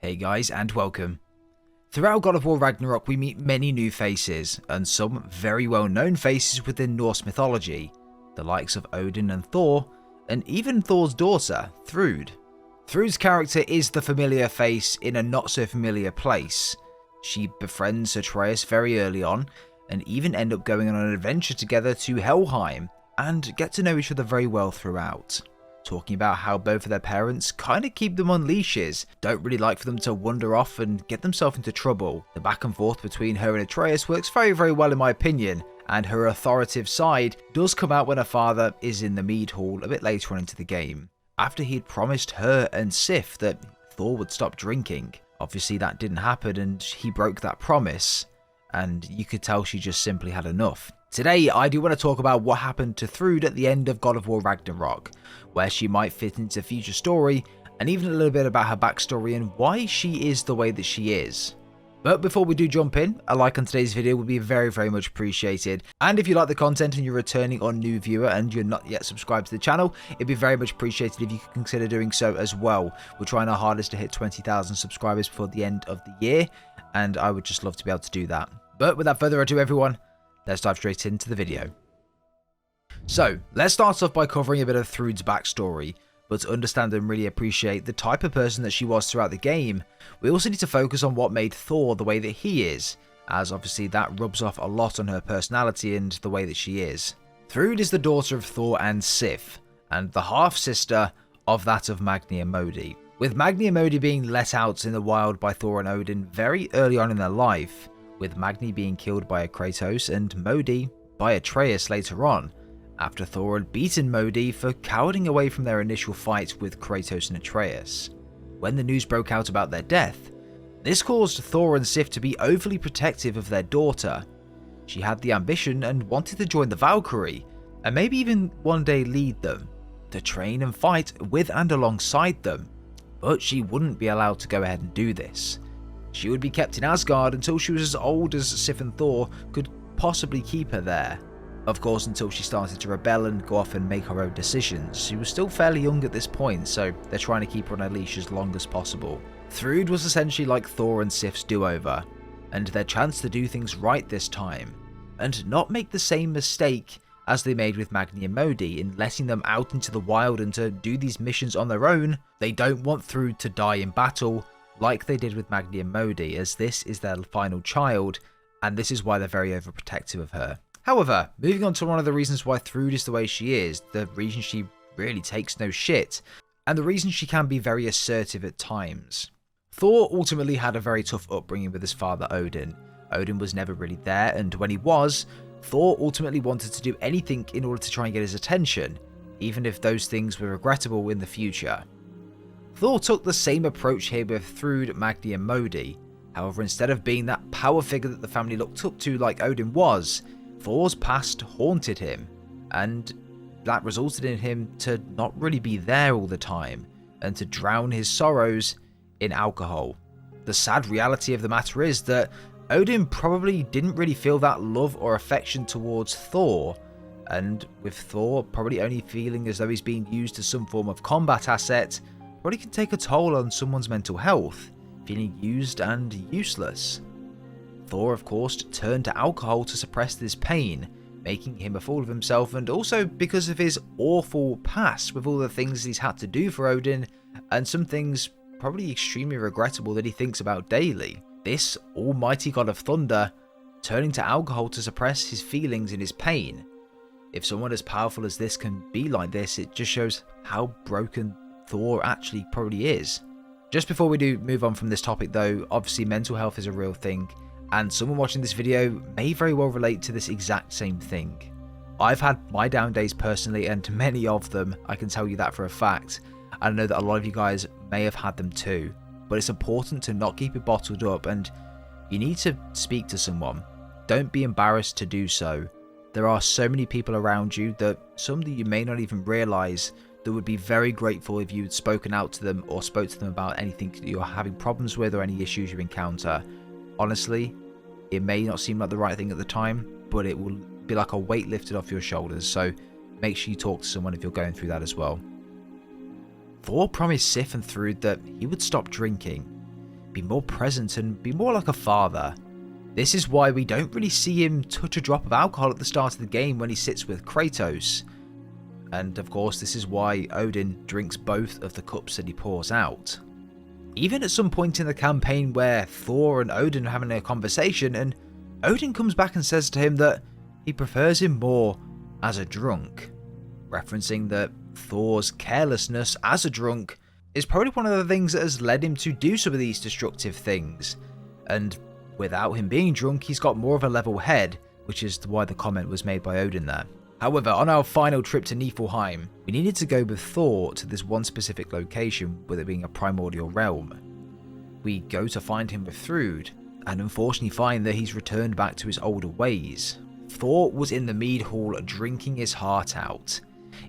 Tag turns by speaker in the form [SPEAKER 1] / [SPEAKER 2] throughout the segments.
[SPEAKER 1] Hey guys, and welcome. Throughout God of War Ragnarok we meet many new faces, and some very well known faces within Norse mythology, the likes of Odin and Thor, and even Thor's daughter, Thrud. Thrud's character is the familiar face in a not so familiar place. She befriends Atreus very early on, and even end up going on an adventure together to Helheim, and get to know each other very well throughout. Talking about how both of their parents kind of keep them on leashes, don't really like for them to wander off and get themselves into trouble. The back and forth between her and Atreus works very well in my opinion, and her authoritative side does come out when her father is in the mead hall a bit later on into the game, after he'd promised her and Sif that Thor would stop drinking. Obviously that didn't happen and he broke that promise, and you could tell she just simply had enough. Today, I do want to talk about what happened to Thrud at the end of God of War Ragnarok, where she might fit into future story, and even a little bit about her backstory and why she is the way that she is. But before we do jump in, a like on today's video would be very much appreciated, and if you like the content and you're a returning or new viewer and you're not yet subscribed to the channel, it'd be very much appreciated if you could consider doing so as well. We're trying our hardest to hit 20,000 subscribers before the end of the year, and I would just love to be able to do that. But without further ado everyone, let's dive straight into the video. So, let's start off by covering a bit of Thrud's backstory, but to understand and really appreciate the type of person that she was throughout the game, we also need to focus on what made Thor the way that he is, as obviously that rubs off a lot on her personality and the way that she is. Thrud is the daughter of Thor and Sif, and the half-sister of that of Magni and Modi. With Magni and Modi being let out in the wild by Thor and Odin very early on in their life, with Magni being killed by Kratos and Modi by Atreus later on, after Thor had beaten Modi for cowarding away from their initial fight with Kratos and Atreus. When the news broke out about their death, this caused Thor and Sif to be overly protective of their daughter. She had the ambition and wanted to join the Valkyrie, and maybe even one day lead them, to train and fight with and alongside them, but she wouldn't be allowed to go ahead and do this. She would be kept in Asgard until she was as old as Sif and Thor could possibly keep her there. Of course, until she started to rebel and go off and make her own decisions. She was still fairly young at this point, so they're trying to keep her on a leash as long as possible. Thrud was essentially like Thor and Sif's do-over, and their chance to do things right this time, and not make the same mistake as they made with Magni and Modi in letting them out into the wild and to do these missions on their own. They don't want Thrud to die in battle, like they did with Magni and Modi, as this is their final child, and this is why they're very overprotective of her. However, moving on to one of the reasons why Thrud is the way she is, the reason she really takes no shit, and the reason she can be very assertive at times. Thor ultimately had a very tough upbringing with his father Odin. Odin was never really there, and when he was, Thor ultimately wanted to do anything in order to try and get his attention, even if those things were regrettable in the future. Thor took the same approach here with Thrud, Magni and Modi. However, instead of being that power figure that the family looked up to like Odin was, Thor's past haunted him, and that resulted in him to not really be there all the time, and to drown his sorrows in alcohol. The sad reality of the matter is that Odin probably didn't really feel that love or affection towards Thor, and with Thor probably only feeling as though he's being used as some form of combat asset, probably can take a toll on someone's mental health, feeling used and useless. Thor, of course, turned to alcohol to suppress this pain, making him a fool of himself, and also because of his awful past with all the things he's had to do for Odin, and some things probably extremely regrettable that he thinks about daily. This almighty god of thunder turning to alcohol to suppress his feelings and his pain. If someone as powerful as this can be like this, it just shows how broken Thor actually probably is. Just before we do move on from this topic though, obviously mental health is a real thing, and someone watching this video may very well relate to this exact same thing. I've had my down days personally, and many of them, I can tell you that for a fact. I know that a lot of you guys may have had them too, but it's important to not keep it bottled up, and you need to speak to someone. Don't be embarrassed to do so. There are so many people around you, that some that you may not even realise, that would be very grateful if you had spoken out to them or spoke to them about anything that you're having problems with or any issues you encounter. Honestly, it may not seem like the right thing at the time, but it will be like a weight lifted off your shoulders, so make sure you talk to someone if you're going through that as well. Thor promised Sif and Thrud that he would stop drinking. be more present and be more like a father. This is why we don't really see him touch a drop of alcohol at the start of the game when he sits with Kratos. And of course, this is why Odin drinks both of the cups that he pours out. Even at some point in the campaign where Thor and Odin are having a conversation, and Odin comes back and says to him that he prefers him more as a drunk, referencing that Thor's carelessness as a drunk is probably one of the things that has led him to do some of these destructive things, and without him being drunk, he's got more of a level head, which is why the comment was made by Odin there. However, on our final trip to Niflheim, we needed to go with Thor to this one specific location, with it being a primordial realm. We go to find him with Thrud, and unfortunately find that he's returned back to his older ways. Thor was in the mead hall drinking his heart out.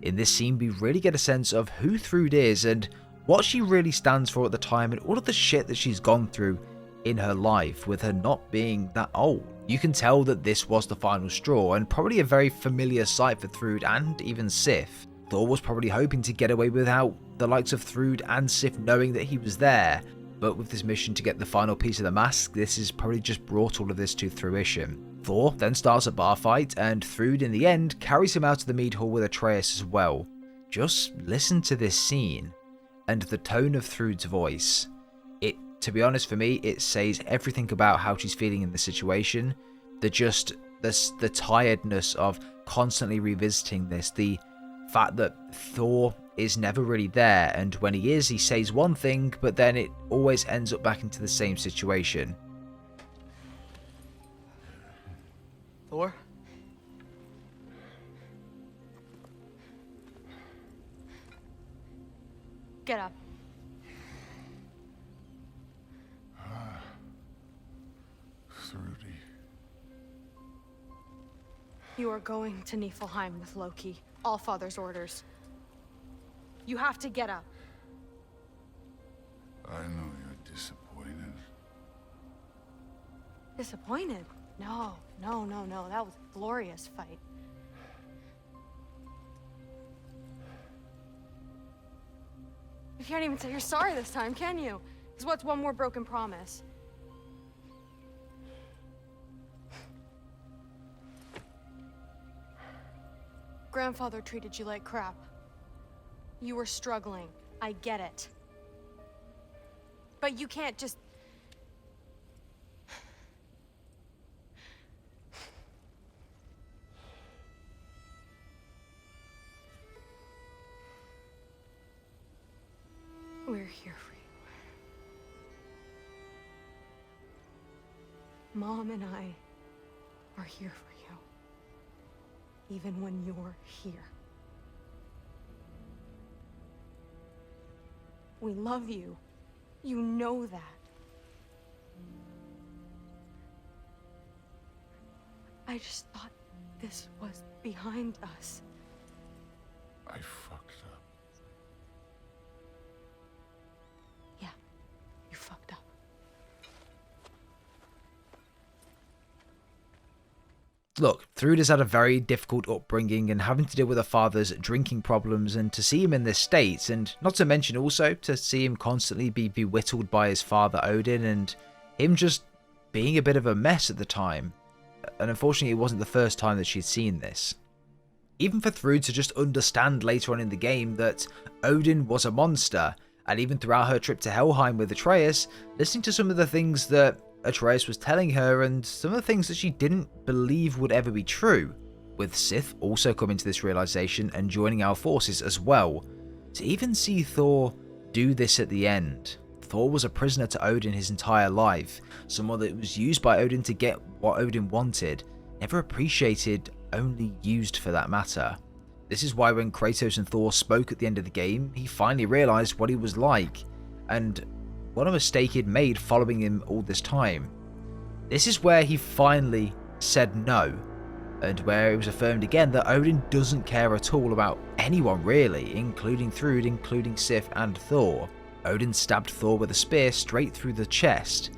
[SPEAKER 1] In this scene, we really get a sense of who Thrud is and what she really stands for at the time, and all of the shit that she's gone through in her life with her not being that old. You can tell that this was the final straw, and probably a very familiar sight for Thrud and even Sif. Thor was probably hoping to get away without the likes of Thrud and Sif knowing that he was there, but with this mission to get the final piece of the mask, this has probably just brought all of this to fruition. Thor then starts a bar fight, and Thrud in the end carries him out of the mead hall with Atreus as well. Just listen to this scene and the tone of Thrud's voice. To be honest, for me, it says everything about how she's feeling in the situation. The tiredness of constantly revisiting this, the fact that Thor is never really there, and when he is, he says one thing, but then it always ends up back into the same situation.
[SPEAKER 2] Thor?
[SPEAKER 3] Get up.
[SPEAKER 4] Thrudy.
[SPEAKER 3] You are going to Niflheim with Loki. Allfather's orders. You have to get up.
[SPEAKER 4] I know you're disappointed.
[SPEAKER 3] Disappointed? No. That was a glorious fight. You can't even say you're sorry this time, can you? Because what's one more broken promise? Grandfather treated you like crap. You were struggling. I get it. But you can't just... We're here for you. Mom and I are here for you. Even when you're here. We love you. You know that. I just thought this was behind us.
[SPEAKER 4] I fucked up.
[SPEAKER 3] Yeah, you fucked up.
[SPEAKER 1] Look, Thrud has had a very difficult upbringing and having to deal with her father's drinking problems, and to see him in this state, and not to mention also to see him constantly be belittled by his father Odin, and him just being a bit of a mess at the time. And unfortunately it wasn't the first time that she'd seen this. Even for Thrud to just understand later on in the game that Odin was a monster, and even throughout her trip to Helheim with Atreus, listening to some of the things that Atreus was telling her and some of the things that she didn't believe would ever be true, with Sif also coming to this realization and joining our forces as well. To even see Thor do this at the end. Thor was a prisoner to Odin his entire life, someone that was used by Odin to get what Odin wanted, never appreciated, only used for that matter. This is why when Kratos and Thor spoke at the end of the game, he finally realized what he was like, and what a mistake he'd made following him all this time. This is where he finally said no, and where it was affirmed again that Odin doesn't care at all about anyone really, including Thrud, including Sif and Thor. Odin stabbed Thor with a spear straight through the chest,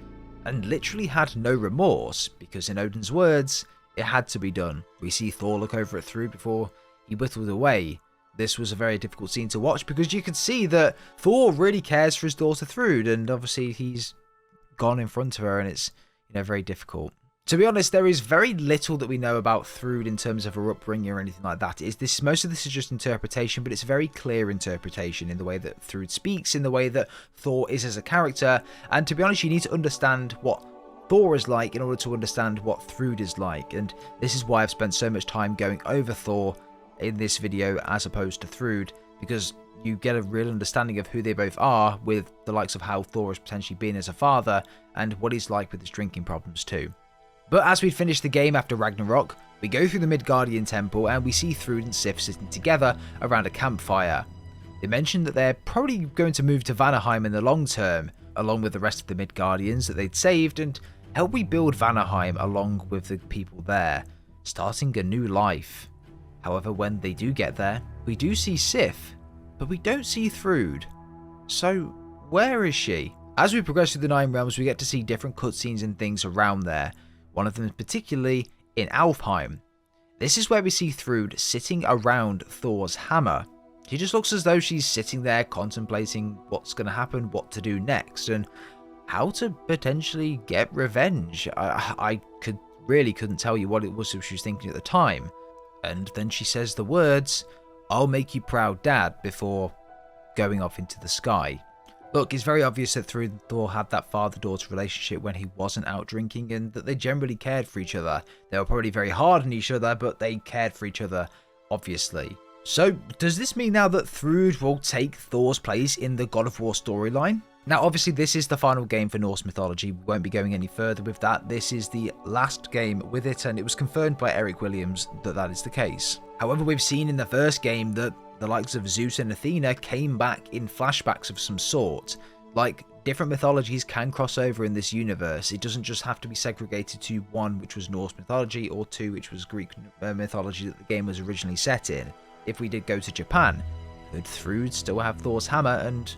[SPEAKER 1] and literally had no remorse, because in Odin's words, it had to be done. We see Thor look over at Thrud before he whittled away. This was a very difficult scene to watch because you could see that Thor really cares for his daughter Thrud, and obviously he's gone in front of her, and it's, you know, very difficult. To be honest, there is very little that we know about Thrud in terms of her upbringing or anything like that. Most of this is just interpretation, but it's very clear interpretation in the way that Thrud speaks, in the way that Thor is as a character. And to be honest, you need to understand what Thor is like in order to understand what Thrud is like. And this is why I've spent so much time going over Thor in this video as opposed to Thrud, because you get a real understanding of who they both are, with the likes of how Thor has potentially been as a father and what he's like with his drinking problems too. But as we finish the game after Ragnarok, we go through the Midgardian temple and we see Thrud and Sif sitting together around a campfire. They mention that they're probably going to move to Vanaheim in the long term, along with the rest of the Midgardians that they'd saved, and help rebuild Vanaheim along with the people there, starting a new life. However, when they do get there, we do see Sif, but we don't see Thrud. So, where is she? As we progress through the Nine Realms, we get to see different cutscenes and things around there. One of them is particularly in Alfheim. This is where we see Thrud sitting around Thor's hammer. She just looks as though she's sitting there contemplating what's going to happen, what to do next, and how to potentially get revenge. I couldn't tell you what it was she was thinking at the time. And then she says the words, "I'll make you proud, Dad," before going off into the sky. Look, it's very obvious that Thrud and Thor had that father-daughter relationship when he wasn't out drinking, and that they generally cared for each other. They were probably very hard on each other, but they cared for each other, obviously. So, does this mean now that Thrud will take Thor's place in the God of War storyline? Now, obviously, this is the final game for Norse mythology. We won't be going any further with that. This is the last game with it, and it was confirmed by Eric Williams that that is the case. However, we've seen in the first game that the likes of Zeus and Athena came back in flashbacks of some sort. Like, different mythologies can cross over in this universe. It doesn't just have to be segregated to one, which was Norse mythology, or two, which was Greek mythology that the game was originally set in. If we did go to Japan, could Thrud still have Thor's hammer and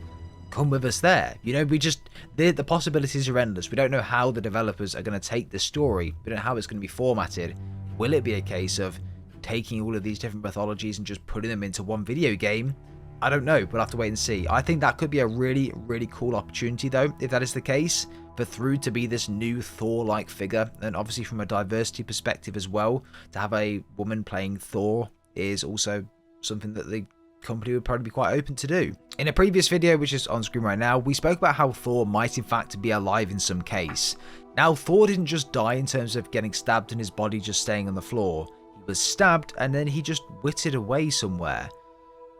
[SPEAKER 1] come with us there? You know, the possibilities are endless. We don't know how the developers are going to take this story. We don't know how it's going to be formatted. Will it be a case of taking all of these different mythologies and just putting them into one video game? I don't know. We'll have to wait and see. I think that could be a really, really cool opportunity, though, if that is the case, for Thrud to be this new Thor-like figure. And obviously from a diversity perspective as well, to have a woman playing Thor is also something that the company would probably be quite open to do. In a previous video, which is on screen right now, we spoke about how Thor might in fact be alive in some case. Now, Thor didn't just die in terms of getting stabbed and his body just staying on the floor. He was stabbed and then he just whittled away somewhere.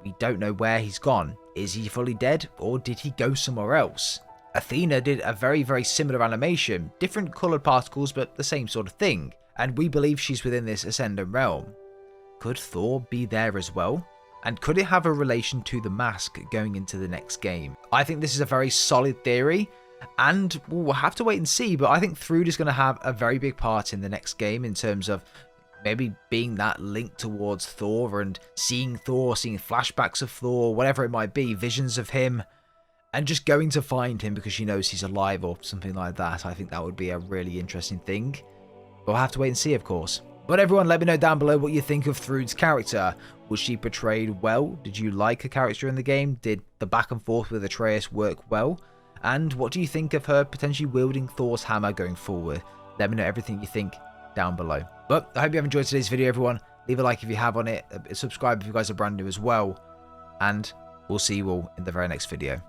[SPEAKER 1] We don't know where he's gone. Is he fully dead, or did he go somewhere else? Athena did a very, very similar animation, different coloured particles but the same sort of thing, and we believe she's within this Ascendant realm. Could Thor be there as well? And could it have a relation to the mask going into the next game? I think this is a very solid theory, and we'll have to wait and see, but I think Thrud is going to have a very big part in the next game in terms of maybe being that link towards Thor and seeing Thor, seeing flashbacks of Thor, whatever it might be, visions of him, and just going to find him because she knows he's alive or something like that. I think that would be a really interesting thing. We'll have to wait and see, of course. But everyone, let me know down below what you think of Thrud's character. Was she portrayed well? Did you like her character in the game? Did the back and forth with Atreus work well? And what do you think of her potentially wielding Thor's hammer going forward? Let me know everything you think down below. But I hope you have enjoyed today's video, everyone. Leave a like if you have on it. Subscribe if you guys are brand new as well. And we'll see you all in the very next video.